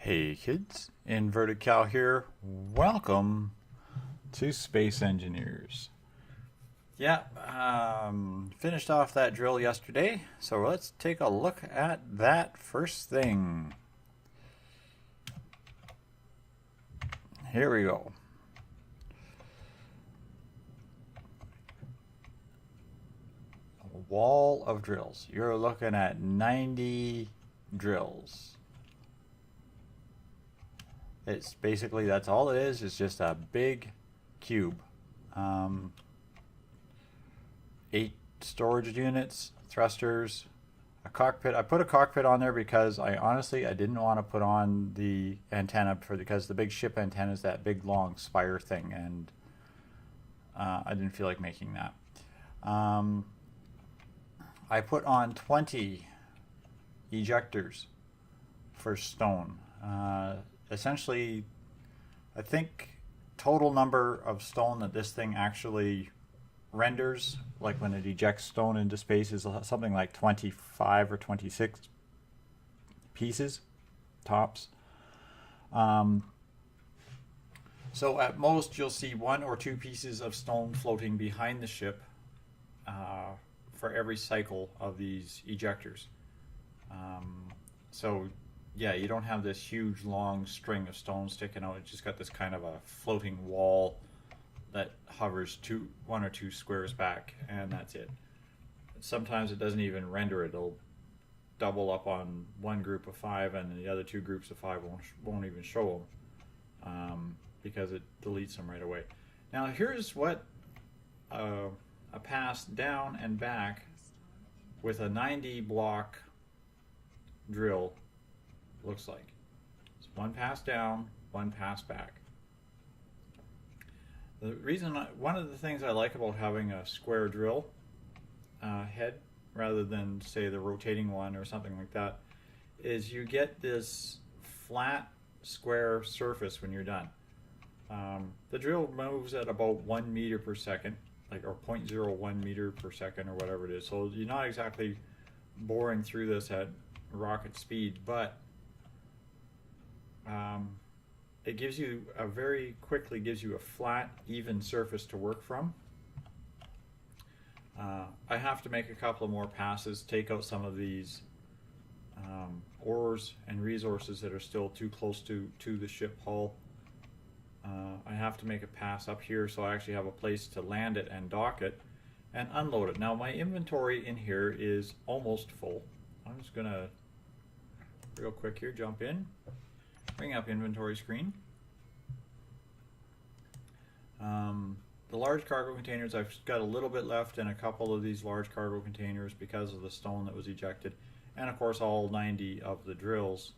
Hey kids, Inverted Cow here. Welcome to Space Engineers. Yeah, finished off that drill yesterday, so let's take a look at that first thing. Here we go. A wall of drills. You're looking at 90 drills. It's basically, that's all it is. It's just a big cube. 8 storage units, thrusters, a cockpit. I put a cockpit on there because I didn't want to put on the antenna because the big ship antenna is that big long spire thing, and I didn't feel like making that. I put on 20 ejectors for stone. Essentially, I think total number of stone that this thing actually renders, like when it ejects stone into space, is something like 25 or 26 pieces, tops. So at most you'll see 1 or 2 pieces of stone floating behind the ship for every cycle of these ejectors. So yeah, you don't have this huge long string of stone sticking out. It's just got this kind of a floating wall that hovers 1 or 2 squares back, and that's it. Sometimes it doesn't even render it. It'll double up on one group of 5, and the other 2 groups of 5 won't even show them because it deletes them right away. Now here's what a pass down and back with a 90 block drill looks like. It's 1 pass down, 1 pass back. The reason, one of the things I like about having a square drill head rather than say the rotating one or something like that, is you get this flat square surface when you're done. The drill moves at about 1 meter per second, or 0.01 meter per second or whatever it is. So you're not exactly boring through this at rocket speed, but it gives you very quickly gives you a flat, even surface to work from. I have to make a couple of more passes, take out some of these ores and resources that are still too close to the ship hull. I have to make a pass up here so I actually have a place to land it and dock it and unload it. Now my inventory in here is almost full. I'm just gonna real quick here jump in, bring up inventory screen. The large cargo containers, I've got a little bit left in a couple of these large cargo containers because of the stone that was ejected, and of course all 90 of the drills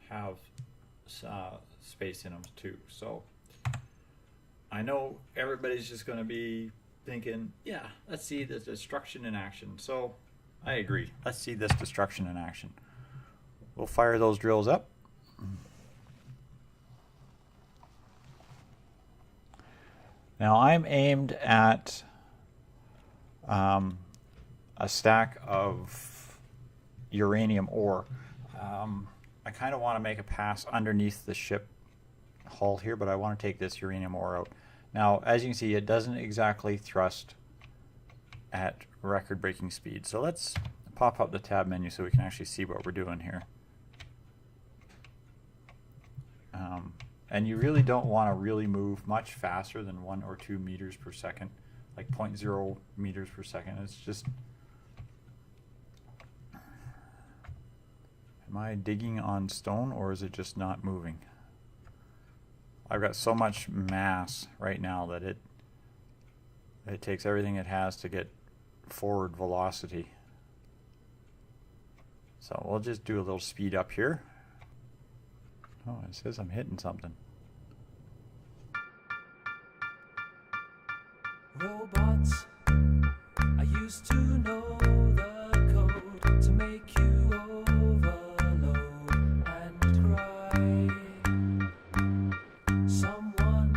have space in them too. So I know everybody's just going to be thinking, yeah, let's see the destruction in action. So I agree, let's see this destruction in action. We'll fire those drills up. Now I'm aimed at a stack of uranium ore. I kind of want to make a pass underneath the ship hull here, but I want to take this uranium ore out. Now, as you can see, it doesn't exactly thrust at record-breaking speed. So let's pop up the tab menu so we can actually see what we're doing here. And you really don't want to really move much faster than 1 or 2 meters per second, like 0.0 meters per second. It's just, am I digging on stone or is it just not moving? I've got so much mass right now that it takes everything it has to get forward velocity. So we'll just do a little speed up here. Oh, it says I'm hitting something. Robots, I used to know the code to make you overload and cry. Someone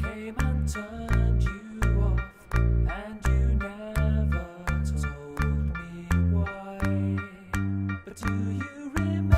came and turned you off, and you never told me why. But do you remember?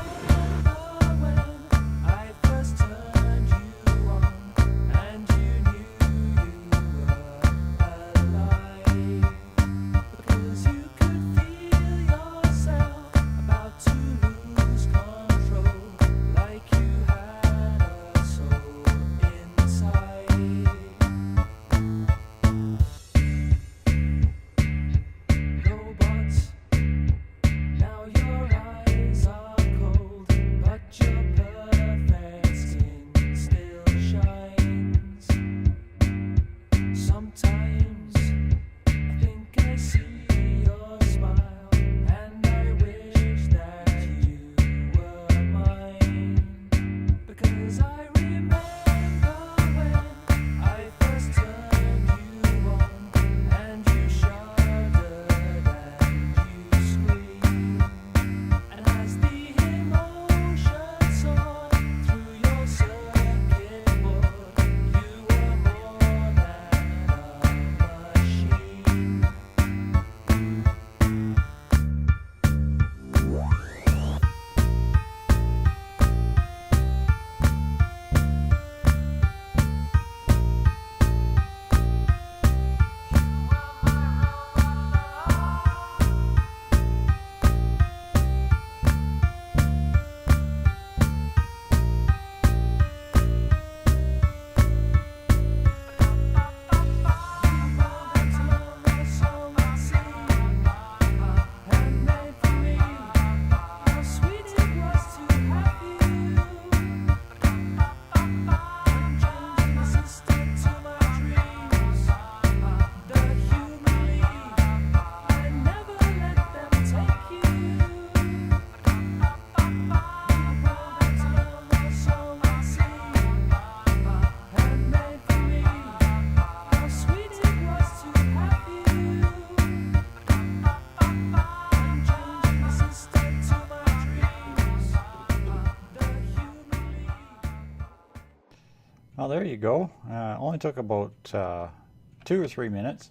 Well, there you go. Only took about 2 or 3 minutes.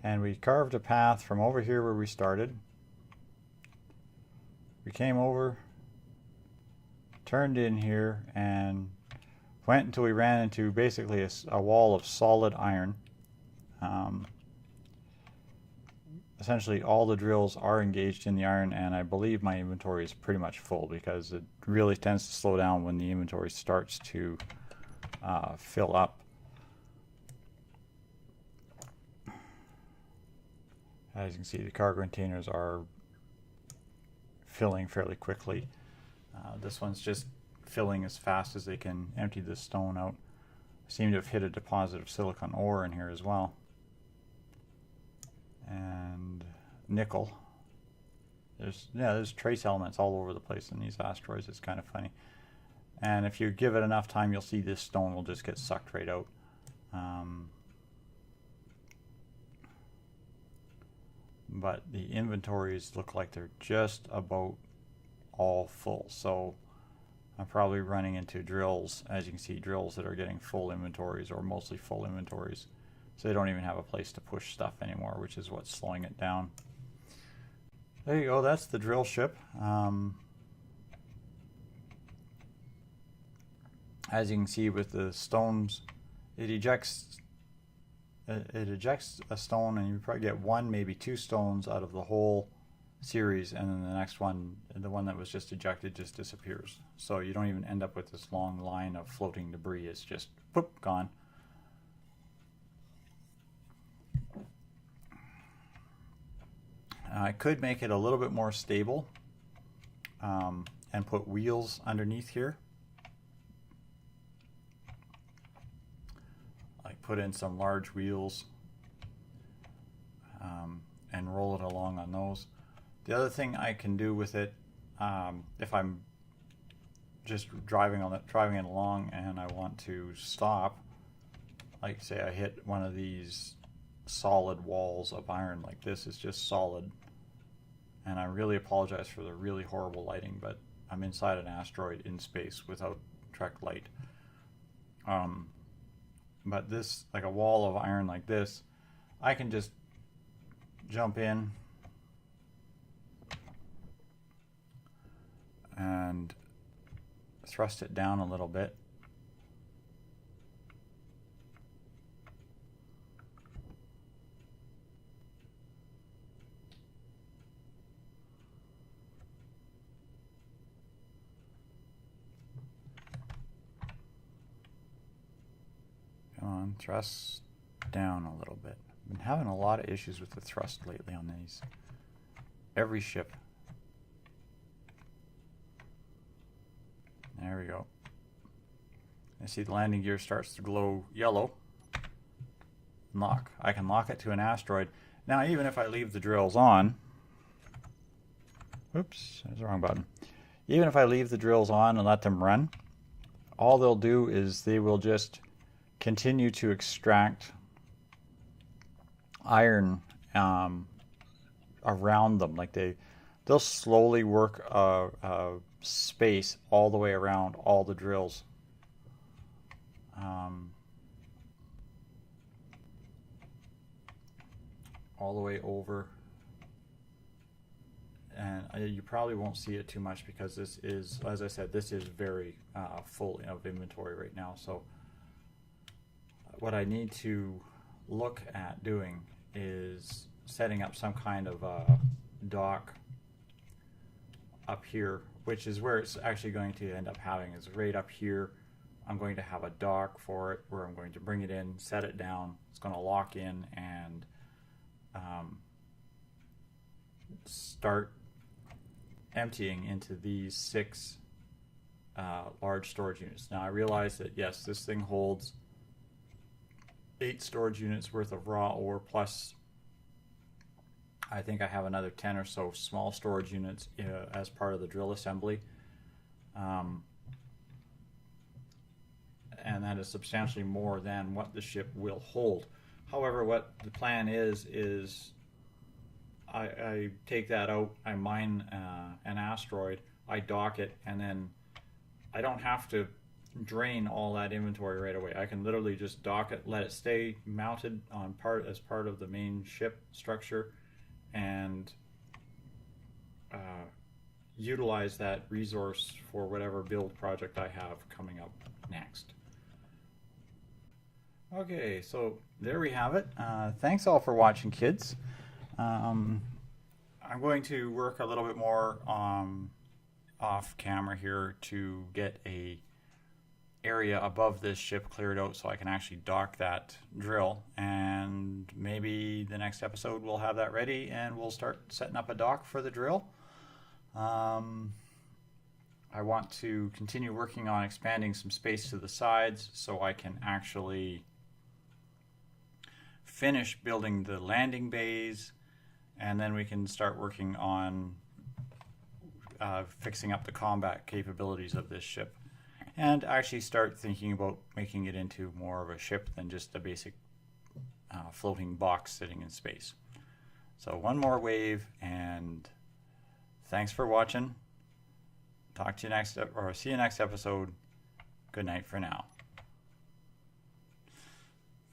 And we carved a path from over here where we started. We came over, turned in here, and went until we ran into basically a wall of solid iron. Essentially all the drills are engaged in the iron, and I believe my inventory is pretty much full because it really tends to slow down when the inventory starts to fill up. As you can see, the cargo containers are filling fairly quickly. This one's just filling as fast as they can empty the stone out. I seem to have hit a deposit of silicon ore in here as well. And nickel. There's trace elements all over the place in these asteroids. It's kind of funny. And if you give it enough time, you'll see this stone will just get sucked right out. But the inventories look like they're just about all full. So I'm probably running into drills, as you can see, drills that are getting full inventories or mostly full inventories. So they don't even have a place to push stuff anymore, which is what's slowing it down. There you go, that's the drill ship. As you can see with the stones, it ejects a stone, and you probably get 1, maybe 2 stones out of the whole series, and then the next one, the one that was just ejected, just disappears. So you don't even end up with this long line of floating debris. It's just whoop, gone. I could make it a little bit more stable and put wheels underneath here. Like put in some large wheels and roll it along on those. The other thing I can do with it, if I'm just driving it along and I want to stop, like say I hit one of these solid walls of iron, like this is just solid, and I really apologize for the really horrible lighting, but I'm inside an asteroid in space without direct light. But this, like a wall of iron like this, I can just jump in and thrust it down a little bit. Come on, thrust down a little bit. I've been having a lot of issues with the thrust lately on these. Every ship. There we go. I see the landing gear starts to glow yellow. Lock. I can lock it to an asteroid. Now, even if I leave the drills on, oops, that's the wrong button. Even if I leave the drills on and let them run, all they'll do is they will just continue to extract iron around them. Like they'll slowly work a space all the way around all the drills. All the way over. And you probably won't see it too much because this is, as I said, this is very full of inventory right now. So what I need to look at doing is setting up some kind of dock up here, which is where it's actually going to end up having, is right up here. I'm going to have a dock for it where I'm going to bring it in, set it down. It's going to lock in and start emptying into these 6 large storage units. Now I realize that yes, this thing holds 8 storage units worth of raw ore, plus I think I have another 10 or so small storage units as part of the drill assembly. And that is substantially more than what the ship will hold. However, what the plan is I take that out, I mine an asteroid, I dock it, and then I don't have to drain all that inventory right away. I can literally just dock it, let it stay mounted on as part of the main ship structure, and utilize that resource for whatever build project I have coming up next. Okay, so there we have it. Thanks all for watching, kids. I'm going to work a little bit more off camera here to get a area above this ship cleared out so I can actually dock that drill, and maybe the next episode we'll have that ready and we'll start setting up a dock for the drill. I want to continue working on expanding some space to the sides so I can actually finish building the landing bays, and then we can start working on fixing up the combat capabilities of this ship, and actually start thinking about making it into more of a ship than just a basic floating box sitting in space. So one more wave, and thanks for watching. Talk to you next, or see you next episode. Good night for now.